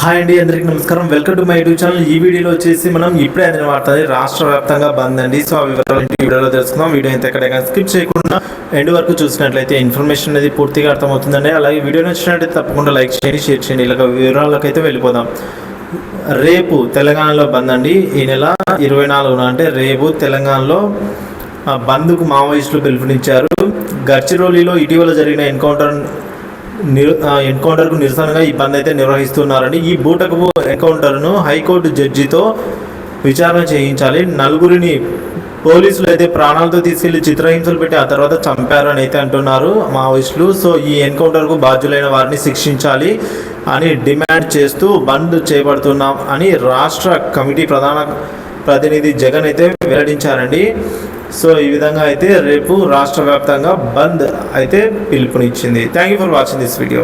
Hi అండి, అందరికీ నమస్కారం. Welcome to my YouTube channel. ఈ వీడియోలో వచ్చేసి మనం ఇప్పుడే అందిన వార్త రాష్ట్ర వ్యాప్తంగా బంద్ అండి. సో ఆ వివరాలు వీడియోలో తెలుసుకుందాం. వీడియో అయితే ఎక్కడైనా స్కిప్ చేయకుండా ఎండ్ వరకు చూసినట్లయితే ఇన్ఫర్మేషన్ అనేది పూర్తిగా అర్థమవుతుందండి. అలాగే వీడియో నచ్చినట్లయితే తప్పకుండా లైక్ చేయండి, షేర్ చేయండి. ఇలాగ వివరాలకు అయితే వెళ్ళిపోదాం. రేపు తెలంగాణలో బంద్ అండి. ఈ నెల 24న అంటే రేపు తెలంగాణలో బంద్కు మావోయిస్టులు పిలుపునిచ్చారు. గడ్చిరోలిలో ఇటీవల జరిగిన ఎన్కౌంటర్కు నిరసనగా ఈ బంద్ అయితే నిర్వహిస్తున్నారని. ఈ బూటకపు ఎన్కౌంటర్ను హైకోర్టు జడ్జితో విచారణ చేయించాలి. నలుగురిని పోలీసులు అయితే ప్రాణాలతో తీసుకెళ్లి చిత్రహింసలు పెట్టి ఆ తర్వాత చంపారని అయితే అంటున్నారు మావోయిస్టులు. సో ఈ ఎన్కౌంటర్కు బాధ్యులైన వారిని శిక్షించాలి అని డిమాండ్ చేస్తూ బంద్ చేపడుతున్నాం అని రాష్ట్ర కమిటీ ప్రధాన ప్రతినిధి జగన్ అయితే వెల్లడించారండి. సో ఈ విధంగా అయితే రేపు రాష్ట్ర వ్యాప్తంగా బంద్ అయితే పిలుపునిచ్చింది. Thank you for watching this video.